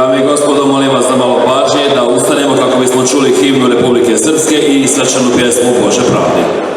Dame i gospodo, molim vas za malo pažnje, da ustanemo kako bismo čuli himnu Republike Srpske i svečanu pjesmu Bože pravde.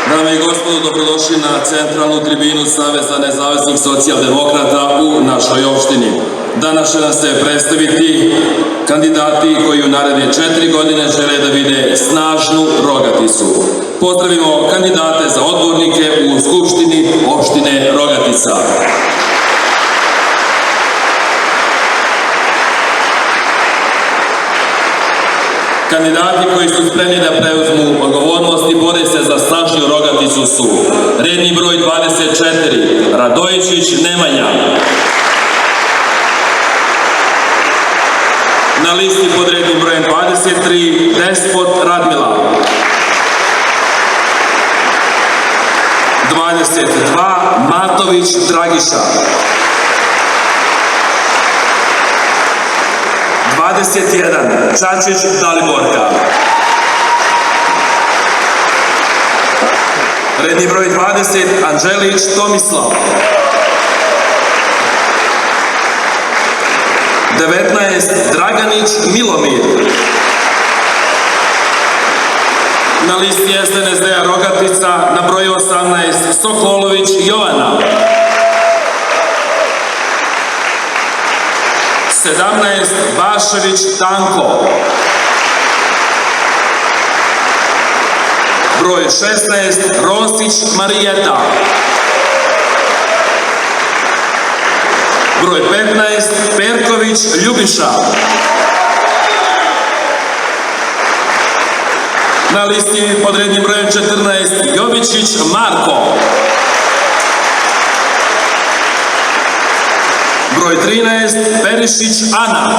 Dame i gospodo, dobrodošli na centralnu tribinu Saveza nezavisnih socijaldemokrata u našoj opštini. Danas će nam se predstaviti kandidati koji u naredne 4 godine žele da vide snažnu Rogaticu. Pozdravimo kandidate za odbornike u Skupštini opštine Rogatica. Kandidati koji su spremni da preuzmu odgovornost i bore se za snažniju Rogaticu su redni broj 24, Radojičić Nemanja. Na listi pod rednim brojem 23, Despot Radmila. 22, Matović Dragiša. 21, Čačić Daliborka. Redni broj 20, Anđelić Tomislav. 19, Draganić Milomir. Na listi SNSD Rogatica na broju 18, Sokolović Jovana. 17, Bašević Tanko. Broj 16, Rosić Marijeta. Broj 15, Perković Ljubiša. Na listi pod rednim brojem 14, Jovičić Marko. Broj 13, Perišić Ana.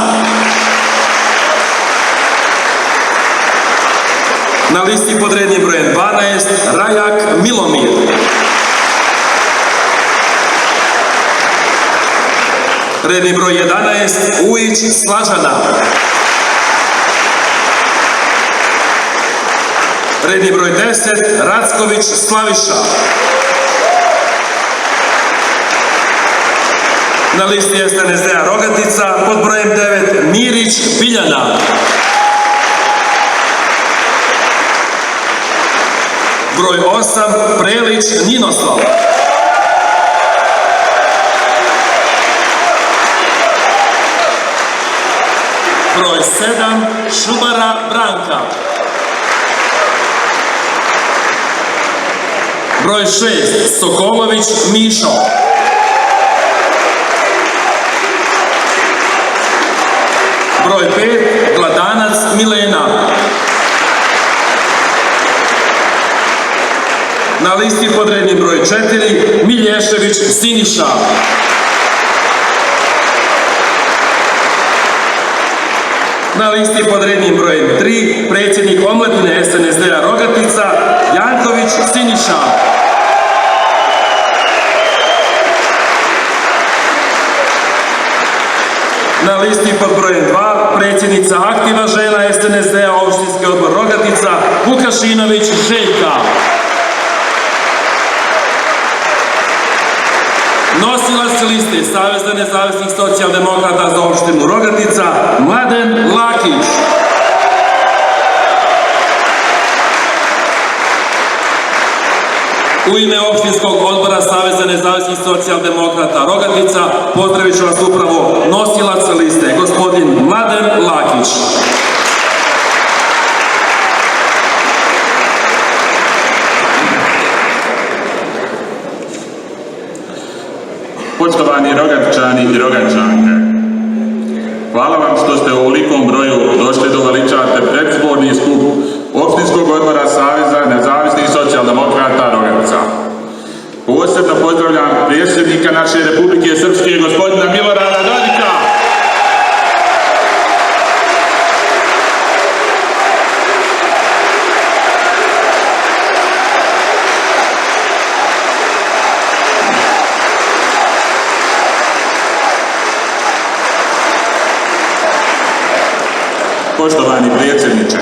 Na listi pod rednim brojem 12, Rajak Milomir. Redni broj 11, Ujić Slažana. Redni broj 10, Racković Slaviša. Na listi SNSD-a Rogatica pod brojem 9 Mirić Biljana. Broj 8 Prelić Ninoslav. Broj 7 Šubara Branka. Broj 6 Sokolović Mišo. Broj 5 Gladanac Milena. Na listi pod rednim broj 4 Milješević Siniša. Na listi pod rednim brojem 3 predsjednik omladine SNSD-a Rogatica Janković Siniša. Na listi pod brojem 2 predsjednica aktiva žena SNSD-a opštinski odbor Rogatica Vukašinović Željka. Nosilac liste Saveza nezavisnih socijaldemokrata za opštinu Rogatica Mladen Lakić. U ime opštinskog odbora Saveza nezavisnih socijaldemokrata Rogatica pozdravit ću vas upravo nosilac liste, gospodin Mladen Lakić. Poštovani Rogačani i Rogačanke, hvala vam što ste u ovolikom broju došli da uveličate predizborni skup opštinskog odbora Saveza nezavisnih socijaldemokrata Rogatica. Posebno pozdravljam predsjednika naše Republike Srpske, gospodina Milorada Dodika. Poštovani predsjedniče,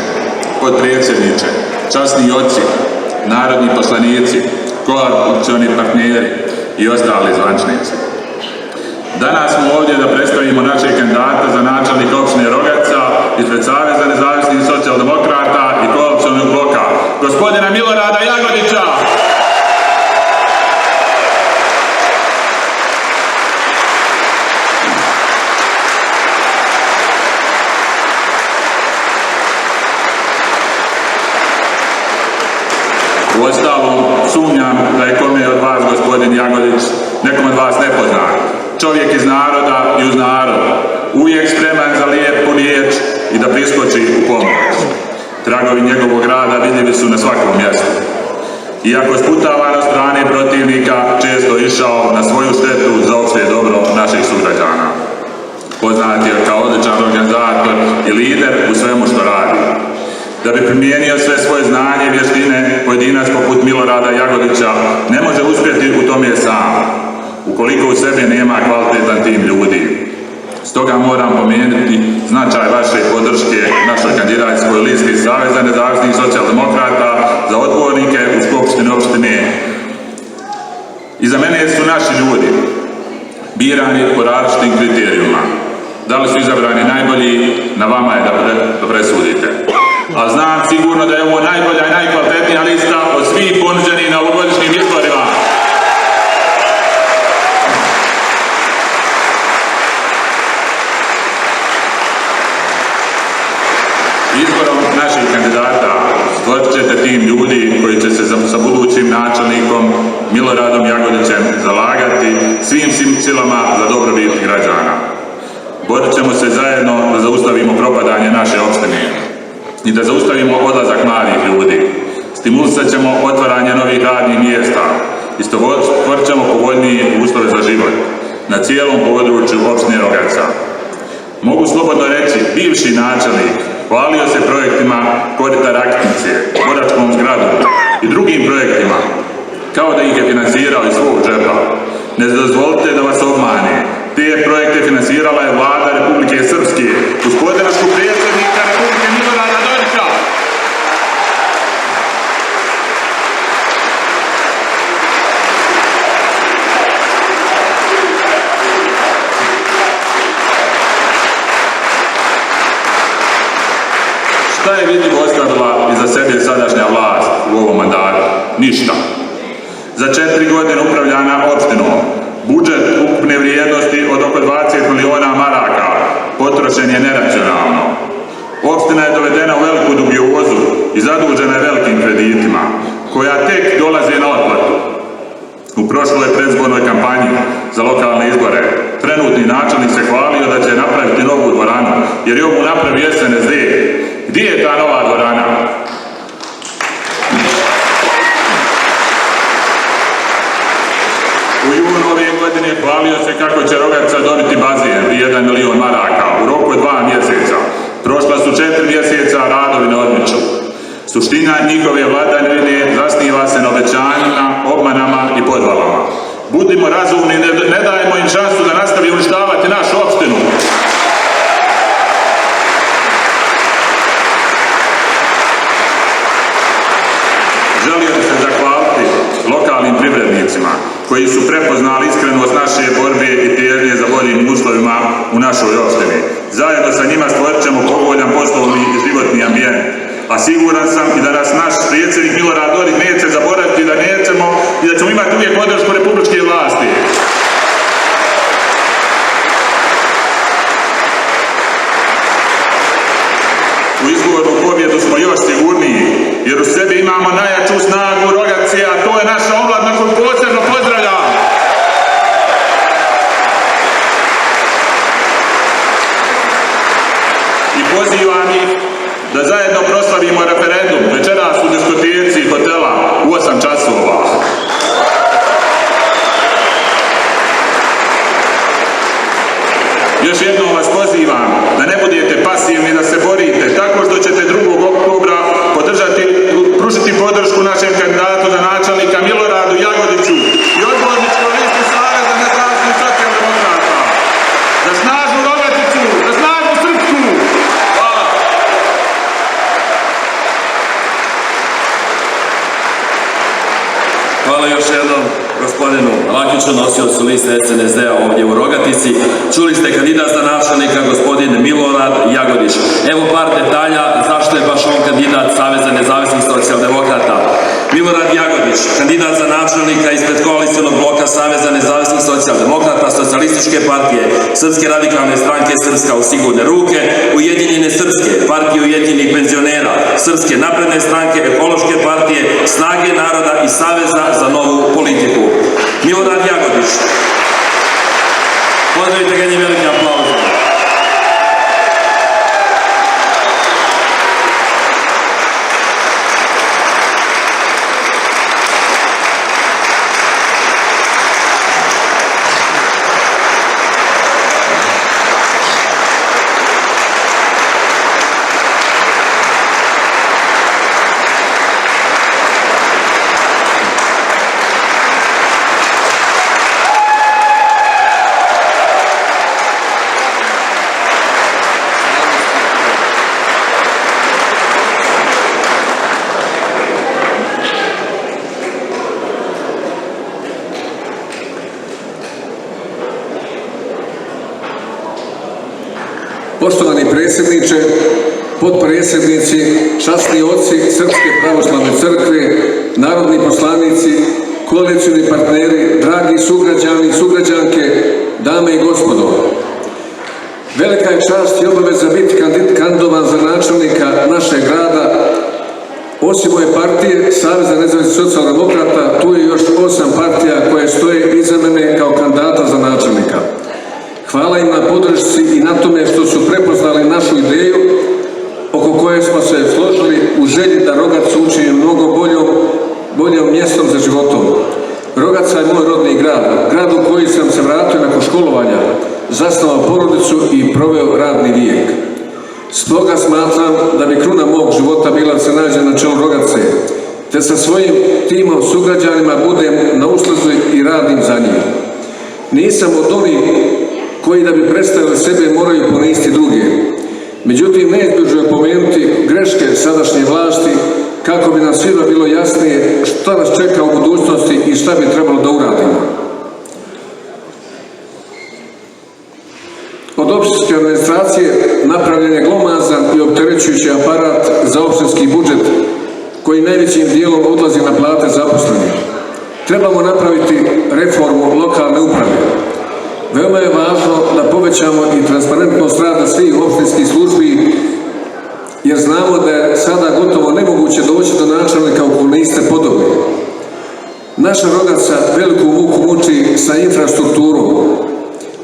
potpredsjedniče, časni oci, narodni poslanici, koalicioni partneri i ostali zvančnici. Danas smo ovdje da predstavimo naše kandidate za načelnika opštine Rogatica ispred Saveza nezavisnih socijaldemokrata i koalicionog bloka, gospodina Milorada Jagodića. Uostalom, sumnjam da je kome od vas, gospodin Jagodić, nekom od vas nepoznat. Čovjek iz naroda i uz narod, uvijek spreman za lijepu riječ i da priskoči u pomoć. Tragovi njegovog rada vidljivi su na svakom mjestu. Iako sputava na strane protivnika, često išao na svoju štetu za opšte dobro naših sugrađana. Poznat je kao odličan organizator i lider u svemu što radi. Da bi primijenio sve svoje znanje i vještine, pojedinac poput Milorada Jagodića ne može uspjeti u tome sam, ukoliko u sebi nema kvalitetan tim ljudi. Stoga moram pomenuti značaj vaše podrške našoj kandidatskoj listi Saveza nezavisnih socijaldemokrata za odbornike u skupštini opštine. Iza mene su naši ljudi, birani po različitim kriterijima. Da li su izabrani najbolji, na vama je da presudite. A znam sigurno da je ovo najbolja i najkvalitetnija lista od svih ponuđenih na ovogodišnjim izborima. Izborom naših kandidata stvorit ćete tim ljudi koji će se sa budućim načelnikom Miloradom Jagodićem zalagati svim silama za dobrobit građana. Borit ćemo se zajedno da zaustavimo propadanje naše opštine i da zaustavimo odlazak mladih ljudi. Stimulisat ćemo otvaranje novih radnih mjesta i stvorit ćemo povoljnije uslove za život na cijelom području opštine Rogatica. Mogu slobodno reći, bivši načelnik hvalio se projektima korita Rakitnice, boračkom zgradom i drugim projektima, kao da ih je finansirao iz svog džepa. Ne dozvolite da vas obmane. Te projekte finansirala je vlada Republike Srpske uz podršku predsjednika Republike Milorada Dodika. Šta je vidljivo ostavila iza sebe sadašnja vlast u ovom mandatu? Ništa. Za 4 godine upravljanja opštinom, budžet ukupne vrijednosti od oko 20 miliona maraka potrošen je neracionalno. Opština je dovedena u veliku dubiozu i zadužena je velikim kreditima, koja tek dolaze na otplatu. U prošloj predzbornoj kampanji za lokalne izbore trenutni načelnik se hvalio da će napraviti novu dvoranu, jer je ovu napravi SNSD. Gdje je ta nova dvorana? U junu ove godine hvalio se kako će Rogatica dobiti bazen vrijedan 1 milion maraka u roku od 2 mjeseca. Prošla su 4 mjeseca, a radovi ne odmiču. Suština njihove vladavine zasniva se na obećanjima, obmanama i podvalama. Budimo razumni, ne dajemo im šansu da nastavi uništavati našu opštinu. Želio bih se zahvaliti lokalnim privrednicima koji su prepoznali iskrenost naše borbe i težnje za boljim uslovima u našoj opštini. Zajedno sa njima stvorit ćemo povoljan poslovni i životni ambijent. A siguran sam i da nas naš predsjednik Milorad Dodik neće zaboraviti, da nećemo i da ćemo imati uvijek podršku republičke vlasti. U izbornu pobjedu smo još sigurniji, jer u sebi imamo najjaču snagu Rogacije, a to je naša omladina koju posebno pozdravljam. I pozivam ih da zajedno proslavimo referendum večeras u diskoteci hotela u 8 časova. Još jednom vas pozivam da ne budete pasivni, da se borite tako što ćete 2. oktobra pružiti podršku našem kandidatu za načelnika Miloradu Jagodiću i odborničkoj listi Saveza nezavisnih socijaldemokrata. Za snažnu Rogaticu, za snažnu Srpsku! Hvala! Hvala još jednom gospodinu Lakiću, nosiocu liste SNSD-a ovdje u Rogatici. Čuli ste kandidat za načelnika, gospodin Milorad Jagodić. Evo par detalja zašto je baš on kandidat Saveza nezavisnih socijaldemokrata. Milorad Jagodić, kandidat za načelnika ispred koalicionog bloka Saveza nezavisnih socijaldemokrata, Socijalističke partije, Srpske radikalne stranke Srpska u sigurne ruke, Ujedinjene Srpske, Partije ujedinjenih penzionera, Srpske napredne stranke, Ekološke partije, Snage naroda i Saveza za novu politiku. Milorad Jagodić. Pozdravite ga, njim veliki aplauz. Poštovani predsjedniče, potpredsjednici, časni oci Srpske pravoslavne crkve, narodni poslanici, koalicioni partneri, dragi sugrađani i sugrađanke, dame i gospodo. Velika je čast i obaveza biti kandidovan za načelnika našeg grada. Osim moje partije, Saveza nezavisnih socijaldemokrata, tu je još 8 partija koje stoje iza mene kao kandidata za načelnika. Hvala im na podršci i na tome što su prepoznali našu ideju oko koje smo se složili u želji da Rogac učini mnogo boljom mjestom za životom. Rogaca je moj rodni grad, grad u koji sam se vratio nakon školovanja, zasnovao porodicu i proveo radni vijek. Stoga smatram da bi kruna mog života bila da se nađe na čelu Rogace, te sa svojim timom sugrađanima budem na usluzi i radim za njih. Nisam od onih koji da bi predstavili sebe moraju poniziti druge. Međutim, neizbježno je pomenuti greške sadašnje vlasti kako bi nam svima bilo jasnije šta nas čeka u budućnosti i šta bi trebalo da uradimo. Od općinske administracije napravljen je glomazan i opterećujući aparat za opštinski budžet koji najvećim dijelom odlazi na plate zaposlenih. Trebamo napraviti reformu lokalne uprave. Veoma je važno da povećamo i transparentnost rada svih opštinskih službi, jer znamo da je sada gotovo nemoguće doći do načelnika ukoliko niste podobni. Naša Rogaca veliku muku muči sa infrastrukturom.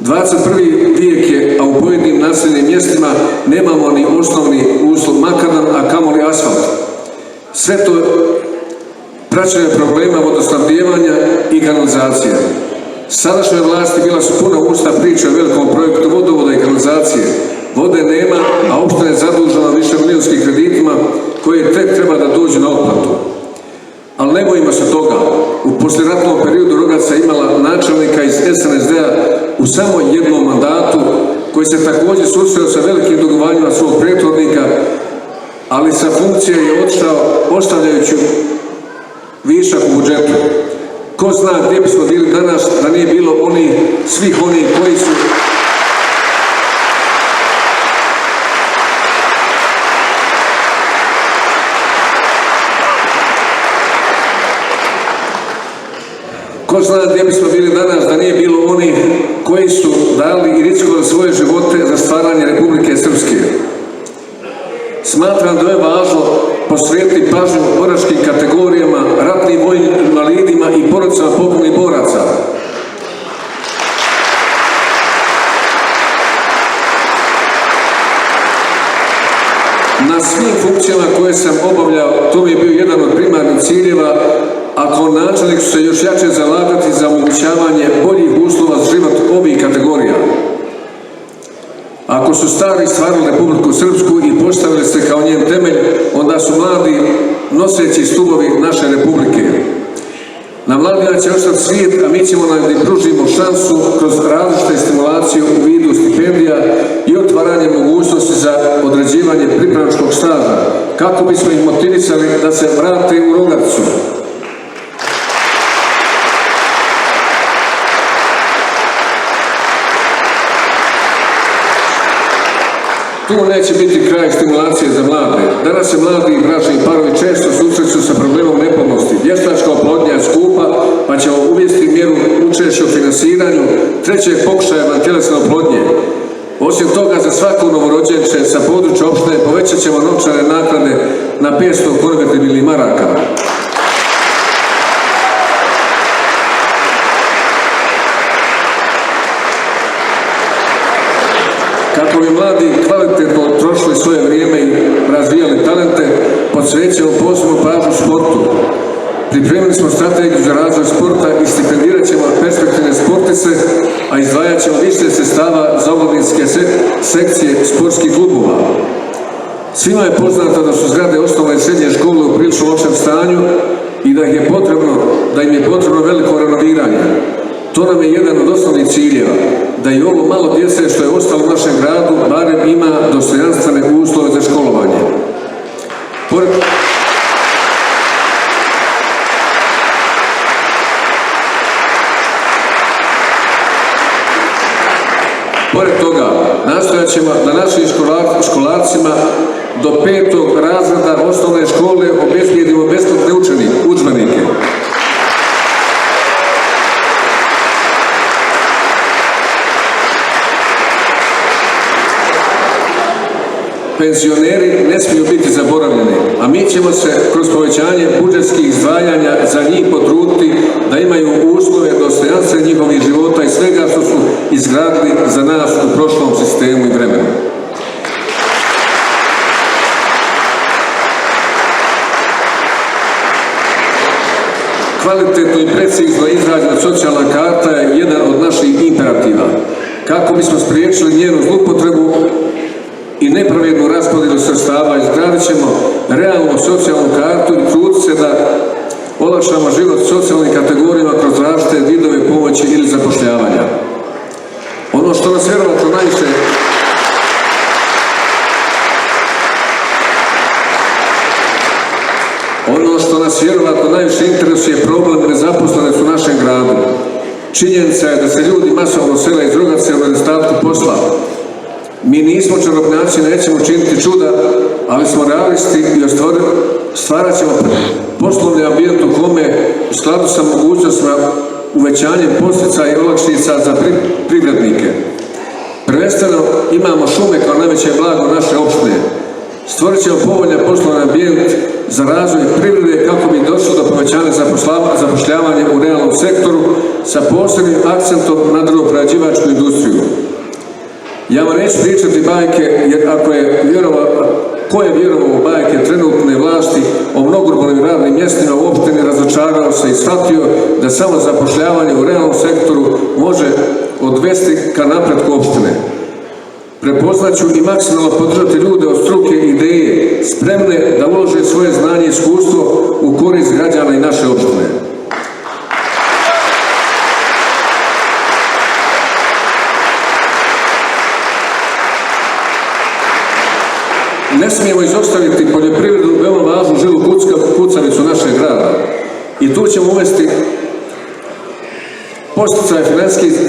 21. vijek je, a u pojedinim naseljenim mjestima nemamo ni osnovni uslov makadam, a kamoli asfalt. Sve to praćenje problema vodosnabdijevanja i kanalizacije. Sadašnje vlasti bila su puna usta priče o velikom projektu vodovoda i kanalizacije. Vode nema, a opština je zadužena višemilijunskim kreditima koje tek treba da dođu na otplatu. Ali ne bojimo se toga. U poslijeratnom periodu Rogaca imala načelnika iz SNSD-a u samo jednom mandatu, koji se također susreo sa velikim dugovanjima svog prethodnika, ali sa funkcije je odšao ostavljajući višak u budžetu. Ko zna gdje bismo bili danas da nije bilo svih onih koji su Ko zna gdje bismo bili danas da nije bilo onih koji su dali i riskovali svoje živote za stvaranje Republike Srpske. Smatram da je važno posvetiti pažnju boračkim kategorijama, ratnim vojnim invalidima i porodicama poginulih boraca. Na svim funkcijama koje sam obavljao, to mi je bio jedan od primarnih ciljeva, a kao načelnik su se još jače zalagati za omogućavanje boljih uslova za život ovih kategorija. Ako su stari stvarali Republiku Srpsku i postavili se kao njen temelj, onda su mladi noseći stubovi naše Republike. Na mladima će ostati svijet, a mi ćemo da pružimo šansu kroz različite stimulacije u vidu stipendija i otvaranje mogućnosti za određivanje pripravničkog staža, kako bismo ih motivisali da se vrate u Rogacu. Tu neće biti kraj stimulacije za mlade. Danas se mladi i bračni parovi često susreću sa problemom neplodnosti. Vještačka oplodnja je skupa, pa ćemo uvesti mjeru učešća u finansiranju trećeg pokušaja vantelesne oplodnje. Osim toga, za svako novorođenče sa područja opštine povećat ćemo novčane naknade na 500 konvertibilnih maraka. Kako bi mladi kvalitetno trošili svoje vrijeme i razvijali talente, posvećujemo posebnu pažnju sportu. Pripremili smo strategiju za razvoj sporta i stipendirat ćemo perspektivne sportice, a izdvajat ćemo više sredstava za omladinske sekcije sportskih klubova. Svima je poznato da su zgrade osnovne i srednje škole u prilično lošem stanju i da im je potrebno veliko renoviranje. To nam je jedan od osnovnih ciljeva, da i ovo malo djece što je ostalo u našem gradu barem ima dostojanstvene uslove za školovanje. Pored toga, nastojat ćemo da našim školarcima do 5. razreda osnovne škole obezbijedimo besplatne udžbenike. Penzioneri ne smiju biti zaboravljeni, a mi ćemo se kroz povećanje budžetskih izdvajanja za njih potruditi da imaju uslove dostojanstva njihovih života i svega što su izgradili za nas u prošlom sistemu i vremenu. Kvalitetno i precizno izrađena socijalna karta je jedan od naših imperativa. Kako bismo spriječili njenu zloupotrebu i nepravednu raspodjelu sredstava, izgradit ćemo realnu socijalnu kartu i truditi se da olakšamo život socijalnim kategorijama kroz različite vidove pomoći ili zapošljavanja. Ono što nas vjerovatno najviše interesuje problem nezaposlenosti u našem gradu. Činjenica je da se ljudi masovno sele iz Rogace u nedostatku posla. Mi nismo čarobnjaci, nećemo učiniti čuda, ali smo realisti i stvarat ćemo poslovni ambijent u kome u skladu sa mogućnostima uvećanjem posticaja i olakšica za privrednike. Prvenstveno imamo šume kao najveće blago naše opštine. Stvorit ćemo povoljan poslovni ambijent za razvoj privrede kako bi došlo do povećanja zapošljavanja u realnom sektoru sa posebnim akcentom na drvoprerađivačku industriju. Ja vam neću pričati bajke, jer ko je vjerovao u bajke trenutne vlasti o mnogobrojnim radnim mjestima u opštini, razočarao se i shvatio da samo zapošljavanje u realnom sektoru može odvesti ka napretku opštine. Prepoznaću i maksimalno podržati ljude od struke i ideje, spremne da ulože svoje znanje i iskustvo u korist građana i naše opštine. Ne smijemo izostaviti poljoprivredu, veoma važnu žilu kucavicu našeg grada. I tu ćemo uvesti posticaje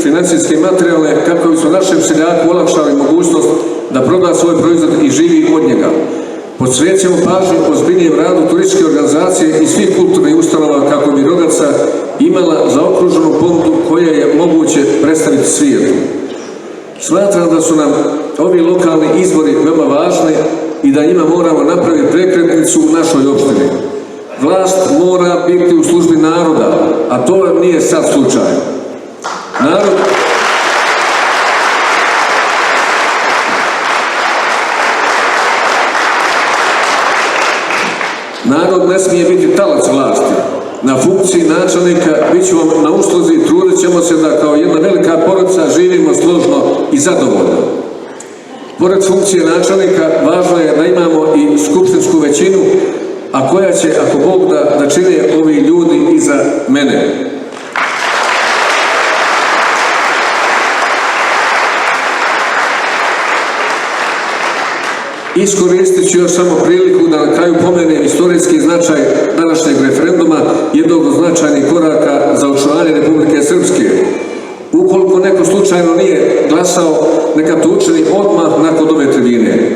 financijske i materijalne kako bi smo našem seljaku olakšali mogućnost da proda svoj proizvod i živi od njega. Posvećujemo pažnju ozbiljnijem radu turističke organizacije i svih kulturnih ustanova kako bi Rogača imala zaokruženu ponudu koje je moguće predstaviti svijetu. Smatram da su nam ovi lokalni izbori veoma važni i da njima moramo napraviti prekretnicu u našoj opštini. Vlast mora biti u službi naroda, a to nije sad slučaj. Narod ne smije biti talac vlasti. Na funkciji načelnika bit ću vam na usluzi i trudit ćemo se da kao jedna velika porodica živimo složno i zadovoljno. Pored funkcije načelnika, važno je da imamo i skupštinsku većinu, a koja će, ako Bog da čine ovi ljudi iza mene. Iskoristit ću još samo priliku da na kraju pomenem istorijski značaj današnjeg referenduma, jednog od značajnih koraka za očuvanje Republike Srpske. Ukoliko neko slučajno nije glasao, neka to učini odmah nakon ove tribine.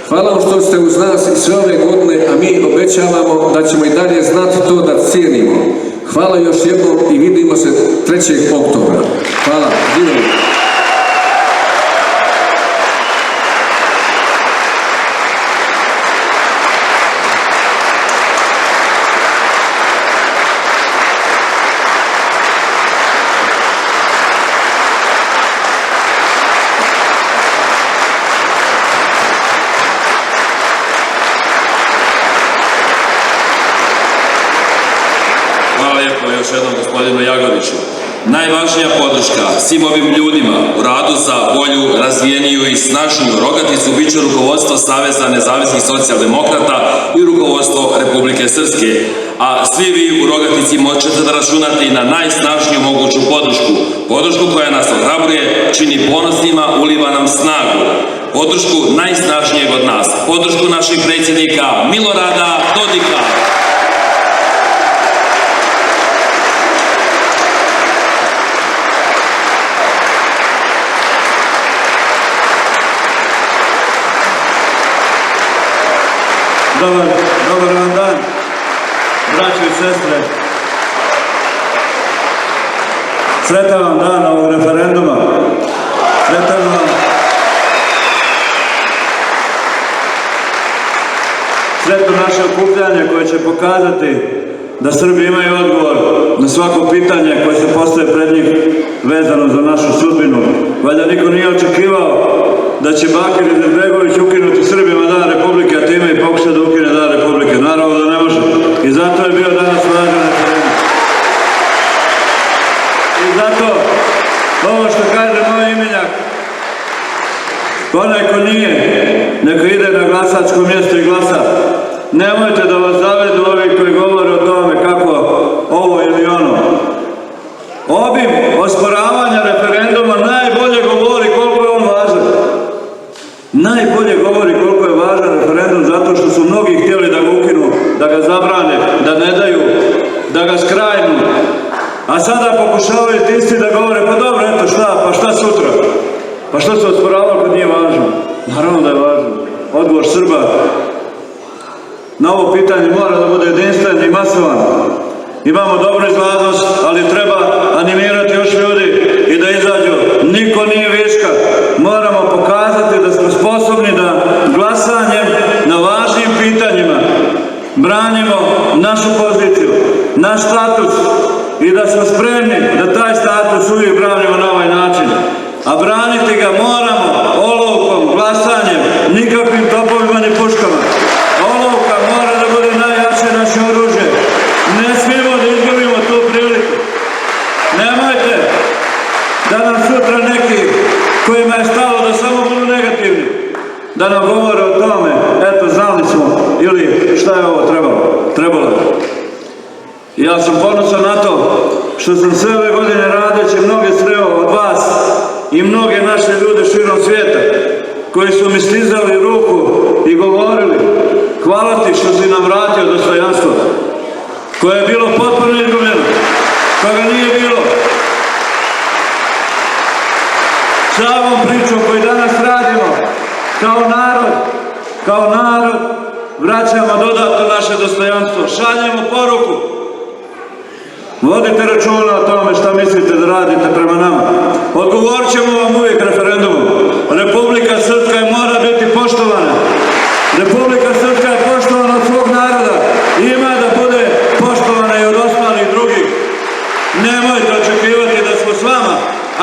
Hvala vam što ste uz nas i sve ove godine, a mi obećavamo da ćemo i dalje znati to da cijenimo. Hvala još jednom i vidimo se 3. oktobra. Hvala. Živjeli. Još jednom gospodinu Jagodiću. Najvažnija podrška svim ovim ljudima u radu za bolju, razvijeniju i snažniju Rogaticu bit će rukovodstvo Saveza nezavisnih socijaldemokrata i rukovodstvo Republike Srpske. A svi vi u Rogatici možete da računate na najsnažniju moguću podršku. Podršku koja nas ohrabruje, čini ponosnima, uliva nam snagu. Podršku najsnažnijeg od nas. Podršku našeg predsjednika Milorada Dodika. Dobar vam dan, braćo i sestre. Sretan vam dan ovog referenduma. Sretno naše okupljanje koje će pokazati da Srbi imaju odgovor na svako pitanje koje se postaje pred njih vezano za našu sudbinu. Valjda niko nije očekivao da će Bakir Izetbegović ukinuti Srbima Dan Republike, a time i pokuša da ukine Dan Republike. Naravno da ne može. I zato je bio danas važan referendum. I zato, ovo što kaže moj imenjak, onaj ko nije, neka ide na glasačko mjesto i glasa. Nemojte da vas zavedu ovi koji govore o tome kako ovo ili ono. Obim osporavanja referenduma najbolje govori koliko je on važan. Najbolje govori koliko je važan referendum zato što su mnogi htjeli da ga ukinu, da ga zabrane, da sada pokušavaju ti isti da govore, pa dobro, eto šta, pa šta sutra? Pa što se osporavalo kad nije važno? Naravno da je važno. Odgovor Srba na ovo pitanje mora da bude jedinstven i masovan. Imamo dobru izlaznost, ali treba animirati još ljudi i da izađu. Niko nije viška. Moramo pokazati da smo sposobni da glasanjem na važnim pitanjima branimo našu poziciju, naš status i da smo spremni da taj status uvijek branimo na ovaj način. A braniti ga moramo olovkom, glasanjem, nikakvim topovima ni puškama. Olovka mora da bude najjače naše oružje. Ne smijemo da izgubimo tu priliku. Nemojte da nam sutra neki kojima je stalo da samo budu negativni, da nam govore o tome, eto znali smo, ili šta je ovo trebalo. Ja sam ponosan na to što sam sve ove godine radeći mnoge sreo od vas i mnoge naše ljude širom svijeta koji su mi stizali ruku i govorili hvala ti što si nam vratio dostojanstvo koje je bilo potpuno izgubljeno, koga nije bilo. Sa ovom pričom koju danas radimo kao narod vraćamo dodatno naše dostojanstvo, šaljemo poruku. Vodite računa o tome šta mislite da radite prema nama. Odgovorit ćemo vam uvijek referendumom. Republika Srpska mora biti poštovana. Republika Srpska je poštovana od svog naroda i ima da bude poštovana i od ostalih drugih. Nemojte očekivati da smo s vama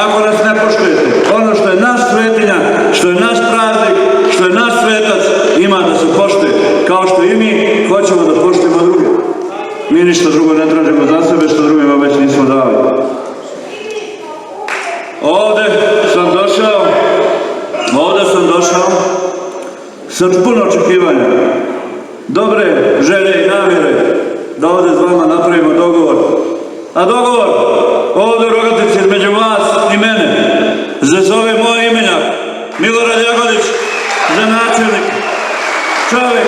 ako nas ne poštujete. Ono što je naš svetinja, što je naš praznik, što je naš svetac, ima da se poštuje. Kao što i mi hoćemo da poštujemo druge. Mi ništa drugo ne tražimo za sebe što drugima već nismo dali. Ovde sam došao sa puno očekivanja, dobre želje i namjere da ovde s vama napravimo dogovor. A dogovor ovde u Rogatici između vas i mene se zove moj imenjak Milorad Jagodić za načelnik. Čovjek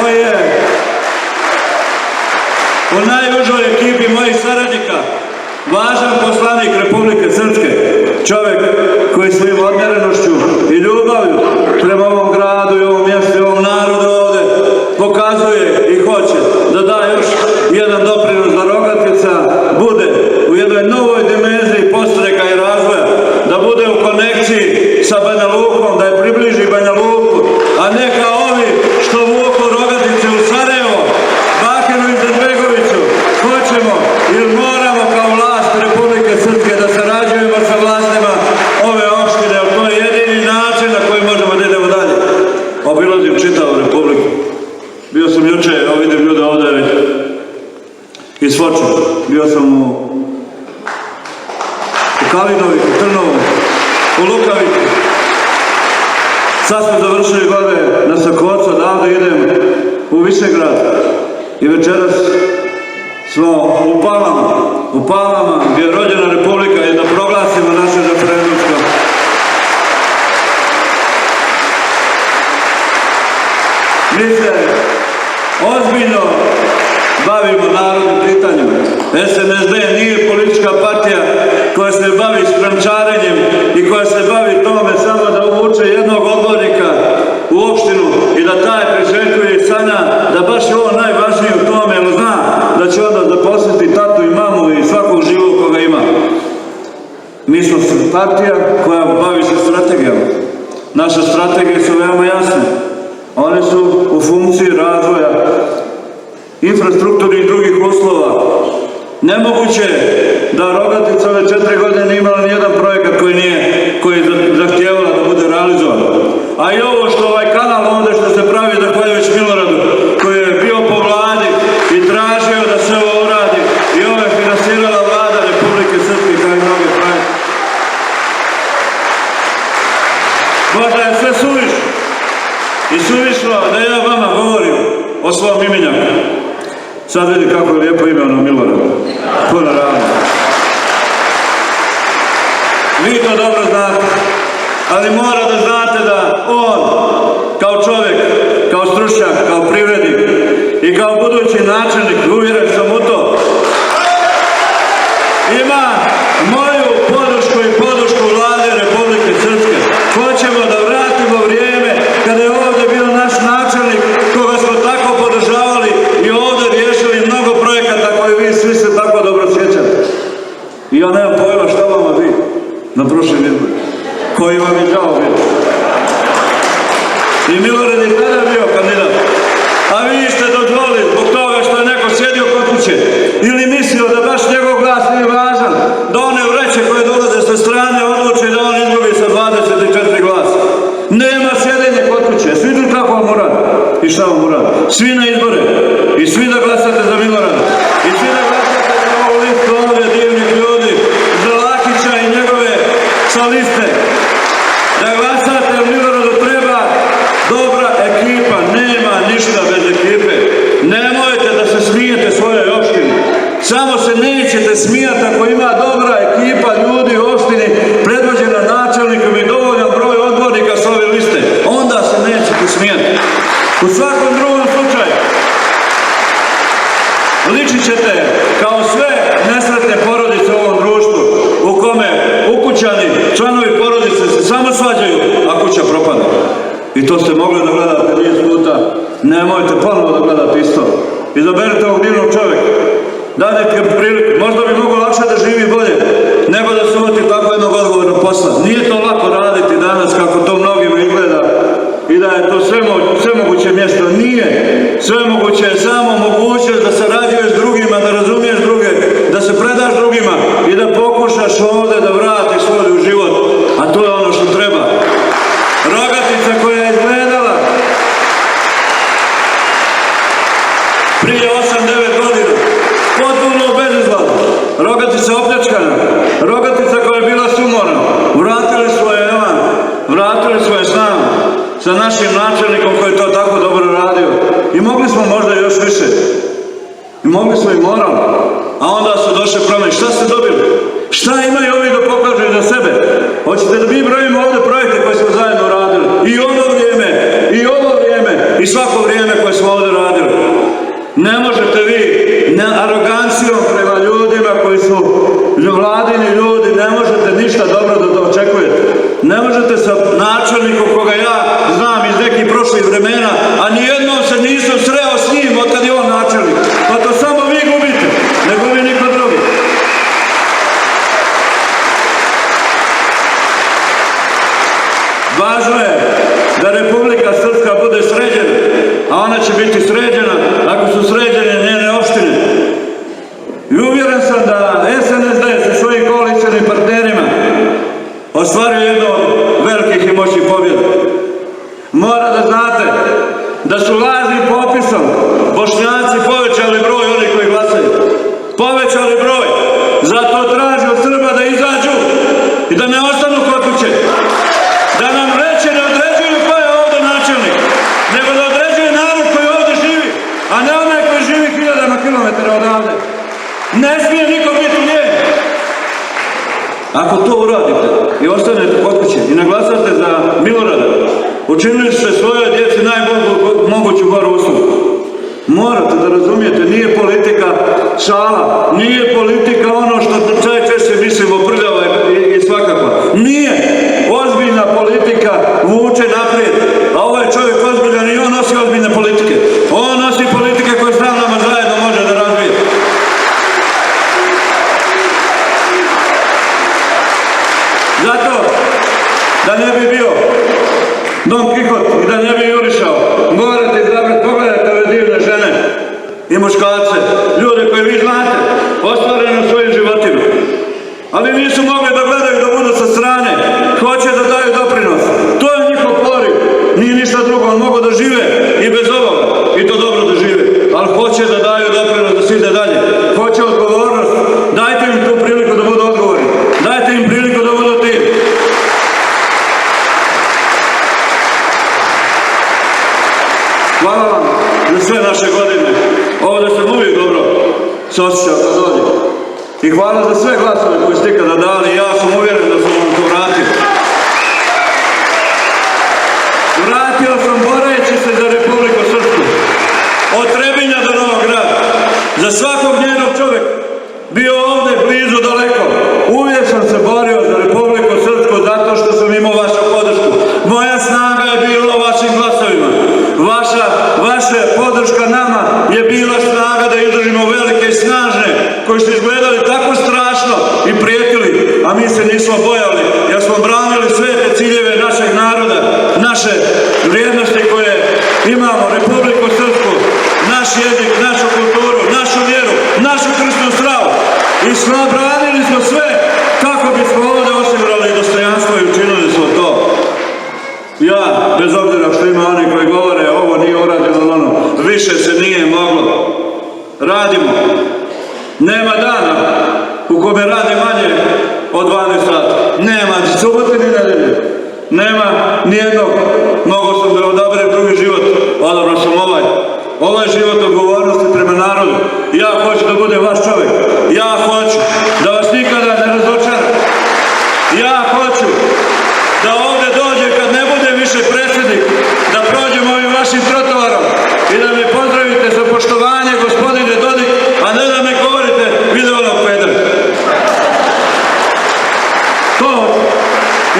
koji je u najužoj ekipi mojih saradnika važan poslanik Republike Srpske, čovjek koji svojim odmjerenošću i ljubavlju prema ovom gradu i ovom mjestu i ovom narodu ovde pokazuje i hoće da da još jedan doprinos da Rogatica bude u jednoj novoj dimenziji postreka i razvoja, da bude u konekciji sa Banja Lukom, da je približi Banja Luku, a ne kao ovi što vuku Rogaticu u Sarajevo, Bakinu i Izetbegoviću. Hoćemo ili moramo kao vlast Republike Srpske da sarađujemo sa vlastima ove opštine, jer to je jedini način na koji možemo da idemo dalje. Obilazim čitavu Republiku. Bio sam juče, evo vidim ljude ovde iz Foča. Bio sam u Kalinovi, u Trnovu, u Lukavici. Sad smo završili gore na Sakocu, odavde idem u Višegrad. I večeras smo u Palama, gdje je rođena Republika i da proglasimo naše referendumsko. Mi se ozbiljno bavimo narodnim pitanjima. SNSD nije politička partija koja se bavi skramčarenjem i koja se bavi tome samo da uvuče jednog odbornika u opštinu i da taj priželjkuje i sanja da baš je ovo najvažnije u tome, jer zna da će onda zaposliti tatu i mamu i svakog živog koga ima. Mi smo partija koja bavi se strategijama. Naše strategije su veoma jasne. One su u funkciji razvoja infrastrukturnih i drugih uslova. Nemoguće da Rogatica ove 4 godine nije imala nijedan projekat koji je zahtjevala da bude realizovan. A i ovo što ovaj kanal ovde što se pravi zahvaljujući Miloradu, koji je bio po vladi i tražio da se ovo uradi, i ovo je finansirala vlada Republike Srpske kao i mnoge projekte. Možda je sve suvišno i suvišno da ja vama govorim o svom imenjaku. Sad vidi kako je lijepo ime ono Milorad. Puno ravno. Vi to dobro znate, ali mora da znate da on, kao čovjek, kao stručnjak, kao privrednik i i kao budući načelnik, uvjeren sam u to, ima moju podršku i podršku Vlade Republike Srpske. Hoćemo da vratimo vrijeme kada je ovdje bio naš načelnik koga smo tako podržavali i ovdje riješili mnogo projekata koje vi svi se tako dobro sjećate. I ja nemam pojma šta vama vi na prošlim izborima, koji vam je žao bio. I Milorad je tada bio kandidat. A vi ste dozvolili zbog toga što je neko sjedio kod kuće ili mislio da baš njegov glas nije važan, da one vreće koje dolaze sa strane odluči da on izgubi sa 24 glasa. Nema sjedenje kod kuće, svi tu tako vam uradi. I šta vam uradi? Svi na izbore. I svi da glasate za Milorada. I svi da glasate za ovu listu ovdje divnih ljudi, za Lakića i njegove sa liste. Da glasate, Miloradu treba dobra ekipa, nema ništa bez ekipe. Nemojte da se smijete svojoj opštini. Samo se nećete smijati ako ima dobra ekipa ljudi u opštini predvođena načelnikom i dovoljan broj odbornika s ove liste. Onda se nećete smijati. U svakom drugom slučaju ličit ćete kao sve nesretne porodice u ovom društvu u kome ukućani, članovi porodice se samo svađaju, a kuća propada. I to ste mogli da gledate niz puta. Nemojte ponovo da gledate isto. Izaberite ovog divnog čovjeka. Dajte priliku. Možda bi mogo lakše da živi bolje nego da se uvati tako jednog odgovornog posla. Nije to lako raditi danas kako to mnogima izgleda i da je to sve moguće mjesto. Nije. Sve moguće je samo mogućnost da sarađuješ s drugima, da razumiješ druge, da se predaš drugima i da pokušaš ovdje da vratiš svoj u život. A to je ono što treba. Rogatica koja je izgledala prije 8-9 godina, potpuno bezizlazna, Rogatica opljačkana, Rogatica koja je bila sumorna, vratili svoje elan, vratili svoje snage sa našim načelnikom koji je to tako dobro radio. I mogli smo možda još više. I mogli smo i morali. A onda su došle promjene. Šta ste dobili? Šta imaju ovi da pokažu za sebe? Hoćete da mi brojimo ovdje projekte koje smo zajedno radili? I ono vrijeme, i ovo vrijeme, i svako vrijeme koje smo ovdje radili. Ne možete vi arogancijom prema ljudima koji su vladini ljudi, ne možete ništa dobro da očekujete. Ne možete sa načelnikom koga ja znam iz nekih prošlih vremena, a nijednom se nisam sreo s njim od kad je on načelnik. Pa to samo vi gubite, ne gubi niko drugi. Važno je da Republika Srpska bude sređena, a ona će biti sređena ako su sređene njene opštine. I uvjeren sam da SNSD sa svojim koalicionim partnerima ostvaruje jedno od velikih i moćnih pobjeda. Mora da znate da su lažnim popisom Bošnjaci povećali broj onih koji glasaju. Povećali broj. Zato traži od Srba da izađu i da ne ostanu kod kuće. Da nam reče ne određuju ko je ovdje načelnik, nego da određuje narod koji ovdje živi, a ne onaj koji živi hiljadama kilometara odavde. Ne smije niko biti njen. Ako to uradite i ostanete kod kuće i naglasate za Milorada, učinili ste svojoj djeci najbolju moguću goru uslugu. Morate da razumijete, nije politika šala, nije politika ono što češće mislimo prljava i svakako. Nije. Ozbiljna politika vuče naprijed, a ovaj čovjek ozbiljan i on nosi ozbiljne politike. On nosi politike koje sam nama zajedno može da razvije. Zato, da ne bi bio Don Kihot i da ne bi jurišao, morate izabrati, pogledajte ove divne žene i muškarce, ljude koje vi znate, ostvarene u svojim životima. Ali nisu mogli da gledaju da budu sa strane, hoće da daju doprinos. To je njihov poriv, nije ništa drugo, on mogu da žive i bez ovoga, i to dobro da žive, ali hoće da daju doprinos da se ide dalje. Hoće odgovornost, dajte im tu priliku da budu odgovorni, dajte im priliku da budu tim. Hvala vam za sve naše godine. Ovdje sam uvijek dobro se osjećao kad dođem. I hvala za sve glasove koje ste ikada dali. Ja sam uvjeren da sam vam to vratio. Vratio sam boreći se za Republiku Srpsku. Od Trebinja do svakog njenog čovjeka, bio ovdje blizu, daleko. Uvijek sam se borio za Republiku Srpsku zato što sam imao vašu podršku. Moja snaga je bila u vašim glasovima. Vaša podrška nama je bila snaga da izdržimo velike i snažne koji su izgledali tako strašno i prijetili, a mi se nismo bojali jer smo branili sve te ciljeve našeg naroda, naše vrijednosti koje imamo, Republiku Srpsku, naš jezik, našu kulturu, našu vjeru, našu kršnu stravu. I branili smo sve kako bismo ovdje osigurali dostojanstvo i učinili smo to. Ja, bez obzira što ima oni koji govore ovo nije urađeno, ono, više se nije moglo. Radimo. Nema dana u kome radi manje od 12 sata. Nema ni subote ni nedelje. Nema nijednog. Mogao sam da odaberem drugi život. Odabrao sam ovaj život odgovornosti prema narodu. Ja hoću da budem vaš čovjek. Ja hoću da vas nikada ne razočaram. Ja hoću da ovdje dođe kad ne bude više predsjednik, da prođemo ovim vašim trotoarom i da me pozdravite sa poštovanje, gospodine Dodik, a ne da me govorite video onog pedra.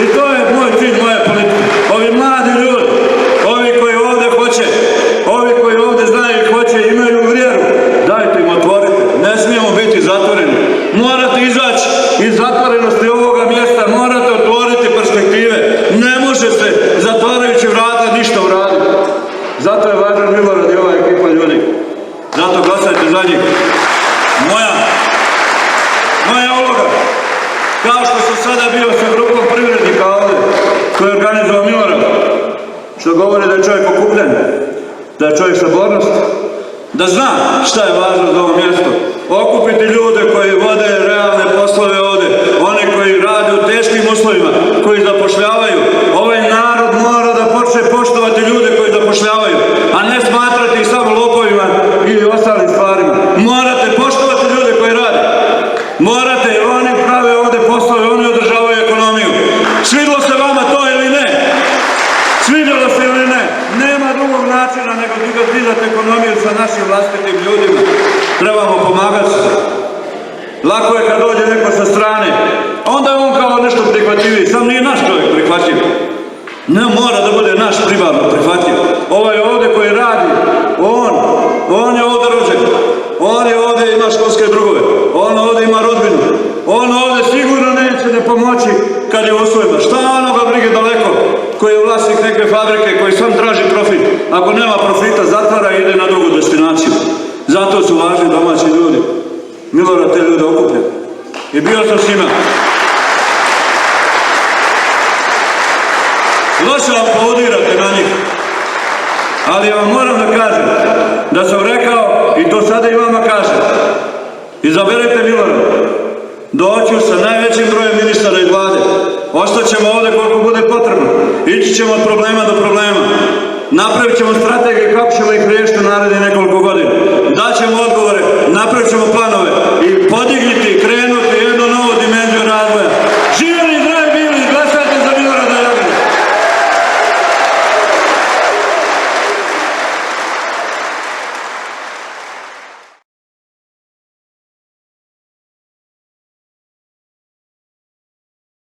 I to je moj cilj, moja politika. Ovi mladi ljudi, ovi koji ovdje hoće, ovi koji ovdje znaju i hoće, imaju vjeru, dajte im, otvorite. Ne smijemo biti zatvoreni. Morate izaći iz zatvorenosti ovoga mjesta, morate otvoriti perspektive. Ne može se zatvarajući vrata ništa uraditi. Zato je važan Milorad i ova ekipa ljudi. Zato glasajte za njih. Moja uloga, kao što sam sada bio sa grupom privrednika ovdje, koji je organizovao Milorad, što govori da je čovjek okupljen, da je čovjek sabornost, da zna šta je važno za ovo mjesto. Okupiti ljude koji vode realne poslove ovdje, oni koji rade u teškim uslovima, koji zapošljavaju. Ovaj narod mora da počne poštovati ljude koji zapošljavaju, a ne smatrati ih samo lopovima ili ostalim stvarima. Morate poštovati ljude koji rade. Morate, jer oni prave ovdje poslove, oni održavaju ekonomiju. Svidilo se vama to ili ne? Svidjelo se ili ne? Nema drugog načina nego dizati ekonomiju sa našim vlastitim ljudima. Trebamo pomagati se. Lako je kad dođe neko sa strane. Onda je on kao nešto prihvatljiviji. Sam nije naš čovjek prihvatljiv. Ne mora da bude naš primarno prihvatljiv. Ovaj ovdje koji radi, on je ovdje rođen. On je ovdje ima školske drugove. On ovdje ima rodbinu. On ovdje sigurno neće ne pomoći kad je u uslovima. Šta onoga brige daleko koji je vlasnik neke fabrike koji sam traži profit. Ako nema profita zatvara i ide na drugu destinaciju. Zato su važni domaći ljudi. Milorad te ljude okuplja. I bio sam s njima. Loše aplaudirate na njih. Ali ja vam moram da kažem da sam rekao i to sada i vama kažem. Izaberite Milorada. Doću sa najvećim brojem ministara i vlade. Ostaćemo ovdje koliko bude potrebno. Ići ćemo od problema do problema. Napravit ćemo strategije kako ćemo ih riješiti u narednih nekoliko godina.